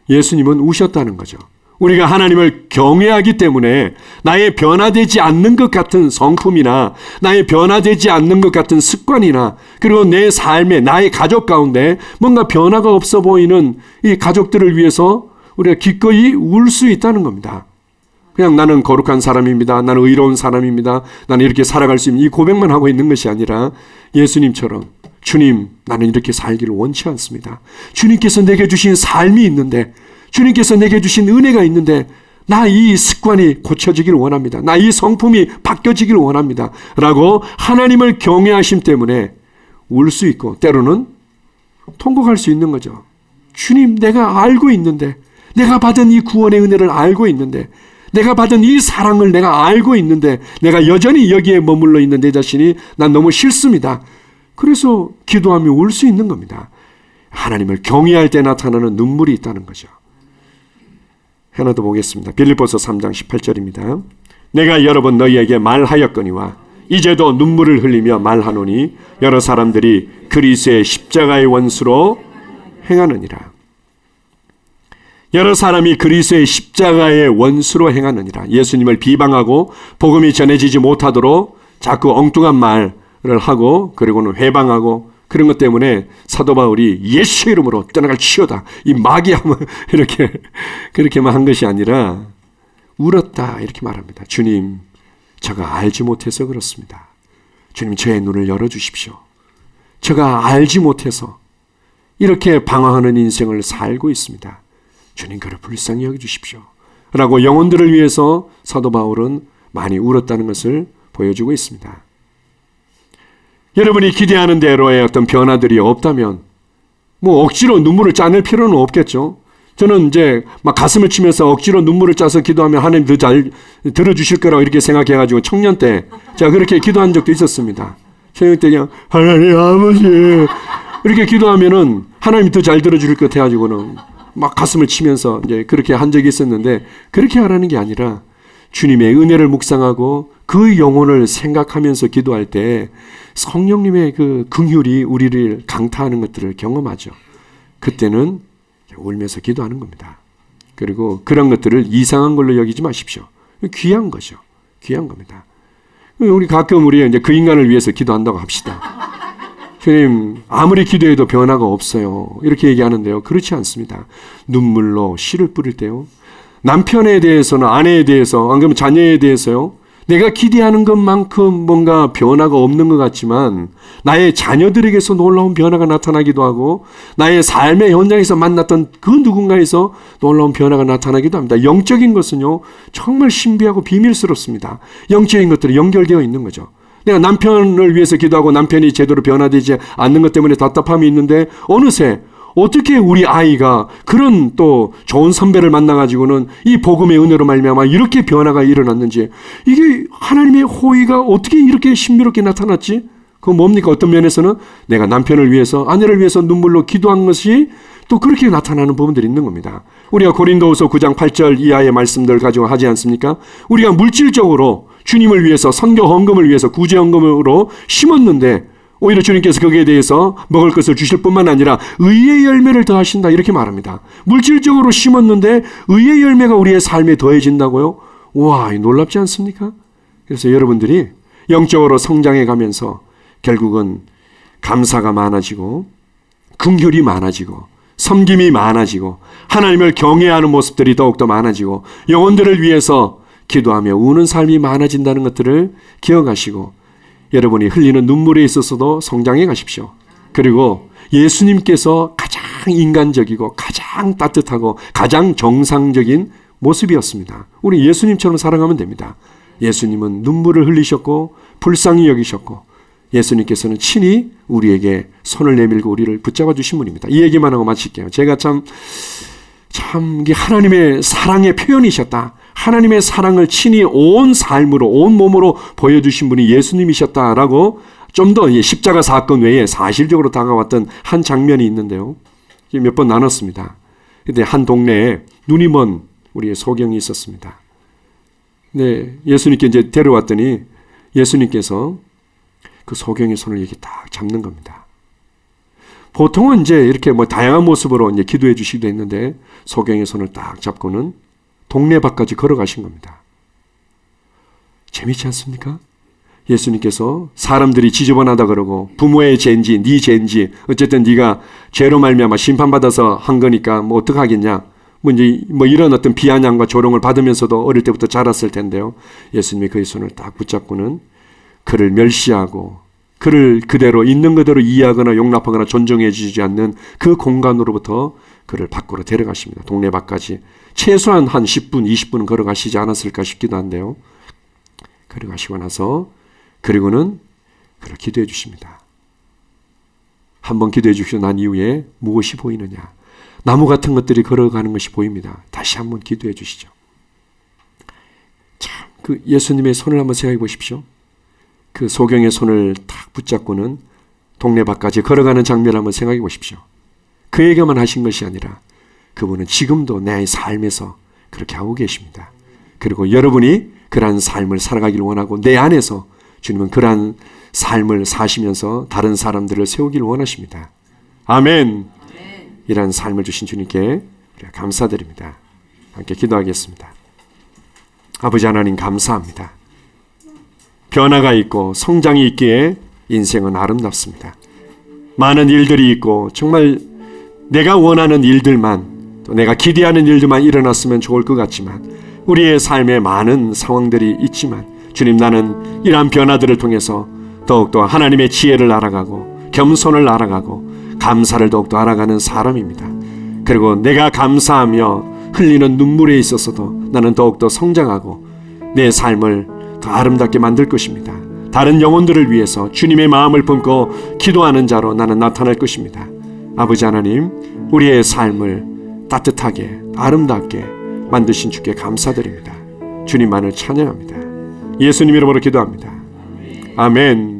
예수님은 우셨다는 거죠. 우리가 하나님을 경외하기 때문에 나의 변화되지 않는 것 같은 성품이나 나의 변화되지 않는 것 같은 습관이나 그리고 내 삶에 나의 가족 가운데 뭔가 변화가 없어 보이는 이 가족들을 위해서 우리가 기꺼이 울 수 있다는 겁니다. 그냥 나는 거룩한 사람입니다. 나는 의로운 사람입니다. 나는 이렇게 살아갈 수 있는 이 고백만 하고 있는 것이 아니라 예수님처럼 주님, 나는 이렇게 살기를 원치 않습니다. 주님께서 내게 주신 삶이 있는데, 주님께서 내게 주신 은혜가 있는데 나 이 습관이 고쳐지길 원합니다. 나 이 성품이 바뀌어지길 원합니다. 라고 하나님을 경외하심 때문에 울 수 있고 때로는 통곡할 수 있는 거죠. 주님, 내가 알고 있는데, 내가 받은 이 구원의 은혜를 알고 있는데, 내가 받은 이 사랑을 내가 알고 있는데, 내가 여전히 여기에 머물러 있는 내 자신이 난 너무 싫습니다. 그래서 기도하며 울 수 있는 겁니다. 하나님을 경외할 때 나타나는 눈물이 있다는 거죠. 하나 더 보겠습니다. 빌립보서 3장 18절입니다. 내가 여러 번 너희에게 말하였거니와 이제도 눈물을 흘리며 말하노니 여러 사람들이 그리스도의 십자가의 원수로 행하느니라. 여러 사람이 그리스도의 십자가의 원수로 행하느니라. 예수님을 비방하고 복음이 전해지지 못하도록 자꾸 엉뚱한 말을 하고 그리고는 회방하고 그런 것 때문에 사도 바울이 예수 이름으로 떠나갈 치요다. 이 마귀함을 이렇게 그렇게만 한 것이 아니라 울었다 이렇게 말합니다. 주님, 제가 알지 못해서 그렇습니다. 주님, 저의 눈을 열어주십시오. 제가 알지 못해서 이렇게 방황하는 인생을 살고 있습니다. 주님, 그를 불쌍히 여겨주십시오. 라고 영혼들을 위해서 사도 바울은 많이 울었다는 것을 보여주고 있습니다. 여러분이 기대하는 대로의 어떤 변화들이 없다면 뭐 억지로 눈물을 짜낼 필요는 없겠죠. 저는 이제 막 가슴을 치면서 억지로 눈물을 짜서 기도하면 하나님 더 잘 들어주실 거라고 이렇게 생각해가지고 청년 때 제가 그렇게 기도한 적도 있었습니다. 청년 때 그냥 하나님 아버지 이렇게 기도하면은 하나님이 더 잘 들어줄 것 같아가지고는 막 가슴을 치면서 이제 그렇게 한 적이 있었는데, 그렇게 하라는 게 아니라 주님의 은혜를 묵상하고 그 영혼을 생각하면서 기도할 때 성령님의 그 긍휼이 우리를 강타하는 것들을 경험하죠. 그때는 울면서 기도하는 겁니다. 그리고 그런 것들을 이상한 걸로 여기지 마십시오. 귀한 거죠. 귀한 겁니다. 우리 가끔 우리 이제 그 인간을 위해서 기도한다고 합시다. 주님, 아무리 기도해도 변화가 없어요. 이렇게 얘기하는데요. 그렇지 않습니다. 눈물로 씨를 뿌릴 때요. 남편에 대해서는 아내에 대해서, 안 그러면 자녀에 대해서요. 내가 기대하는 것만큼 뭔가 변화가 없는 것 같지만 나의 자녀들에게서 놀라운 변화가 나타나기도 하고 나의 삶의 현장에서 만났던 그 누군가에서 놀라운 변화가 나타나기도 합니다. 영적인 것은요 정말 신비하고 비밀스럽습니다. 영적인 것들이 연결되어 있는 거죠. 내가 남편을 위해서 기도하고 남편이 제대로 변화되지 않는 것 때문에 답답함이 있는데 어느새 어떻게 우리 아이가 그런 또 좋은 선배를 만나가지고는 이 복음의 은혜로 말미암아 이렇게 변화가 일어났는지, 이게 하나님의 호의가 어떻게 이렇게 신비롭게 나타났지? 그건 뭡니까? 어떤 면에서는 내가 남편을 위해서, 아내를 위해서 눈물로 기도한 것이 또 그렇게 나타나는 부분들이 있는 겁니다. 우리가 고린도후서 9장 8절 이하의 말씀들을 가지고 하지 않습니까? 우리가 물질적으로 주님을 위해서, 선교 헌금을 위해서 구제 헌금으로 심었는데 오히려 주님께서 거기에 대해서 먹을 것을 주실 뿐만 아니라 의의 열매를 더하신다 이렇게 말합니다. 물질적으로 심었는데 의의 열매가 우리의 삶에 더해진다고요? 와, 놀랍지 않습니까? 그래서 여러분들이 영적으로 성장해 가면서 결국은 감사가 많아지고 긍휼이 많아지고 섬김이 많아지고 하나님을 경외하는 모습들이 더욱더 많아지고 영혼들을 위해서 기도하며 우는 삶이 많아진다는 것들을 기억하시고 여러분이 흘리는 눈물에 있어서도 성장해 가십시오. 그리고 예수님께서 가장 인간적이고 가장 따뜻하고 가장 정상적인 모습이었습니다. 우리 예수님처럼 살아가면 됩니다. 예수님은 눈물을 흘리셨고 불쌍히 여기셨고 예수님께서는 친히 우리에게 손을 내밀고 우리를 붙잡아 주신 분입니다. 이 얘기만 하고 마칠게요. 제가 참 이게 하나님의 사랑의 표현이셨다. 하나님의 사랑을 친히 온 삶으로 온 몸으로 보여주신 분이 예수님이셨다라고 좀 더 십자가 사건 외에 사실적으로 다가왔던 한 장면이 있는데요. 몇 번 나눴습니다. 근데 한 동네에 눈이 먼 우리의 소경이 있었습니다. 네, 예수님께 이제 데려왔더니 예수님께서 그 소경의 손을 이렇게 딱 잡는 겁니다. 보통은 이제 이렇게 다양한 모습으로 이제 기도해 주시기도 했는데 소경의 손을 딱 잡고는 동네 밖까지 걸어가신 겁니다. 재미있지 않습니까? 예수님께서 사람들이 지저분하다 그러고 부모의 죄인지 네 죄인지 어쨌든 네가 죄로 말미암아 심판받아서 한 거니까 뭐 어떡하겠냐 이제 이런 어떤 비아냥과 조롱을 받으면서도 어릴 때부터 자랐을 텐데요. 예수님이 그의 손을 딱 붙잡고는 그를 멸시하고 그를 그대로 있는 그대로 이해하거나 용납하거나 존중해 주지 않는 그 공간으로부터 그를 밖으로 데려가십니다. 동네 밖까지 최소한 한 10분 20분은 걸어가시지 않았을까 싶기도 한데요. 걸어가시고 나서 그리고는 그를 기도해 주십니다. 한번 기도해 주시고 난 이후에 무엇이 보이느냐? 나무 같은 것들이 걸어가는 것이 보입니다. 다시 한번 기도해 주시죠. 참, 그 예수님의 손을 한번 생각해 보십시오. 그 소경의 손을 딱 붙잡고는 동네 밖까지 걸어가는 장면을 한번 생각해 보십시오. 그에게만 하신 것이 아니라 그분은 지금도 내 삶에서 그렇게 하고 계십니다. 그리고 여러분이 그러한 삶을 살아가기를 원하고 내 안에서 주님은 그러한 삶을 사시면서 다른 사람들을 세우기를 원하십니다. 아멘. 이러한 삶을 주신 주님께 감사드립니다. 함께 기도하겠습니다. 아버지 하나님 감사합니다. 변화가 있고 성장이 있기에 인생은 아름답습니다. 많은 일들이 있고 정말 내가 원하는 일들만 또 내가 기대하는 일들만 일어났으면 좋을 것 같지만 우리의 삶에 많은 상황들이 있지만 주님 나는 이러한 변화들을 통해서 더욱더 하나님의 지혜를 알아가고 겸손을 알아가고 감사를 더욱더 알아가는 사람입니다. 그리고 내가 감사하며 흘리는 눈물에 있어서도 나는 더욱더 성장하고 내 삶을 더 아름답게 만들 것입니다. 다른 영혼들을 위해서 주님의 마음을 품고 기도하는 자로 나는 나타날 것입니다. 아버지 하나님 우리의 삶을 따뜻하게 아름답게 만드신 주께 감사드립니다. 주님만을 찬양합니다. 예수님 이름으로 기도합니다. 아멘.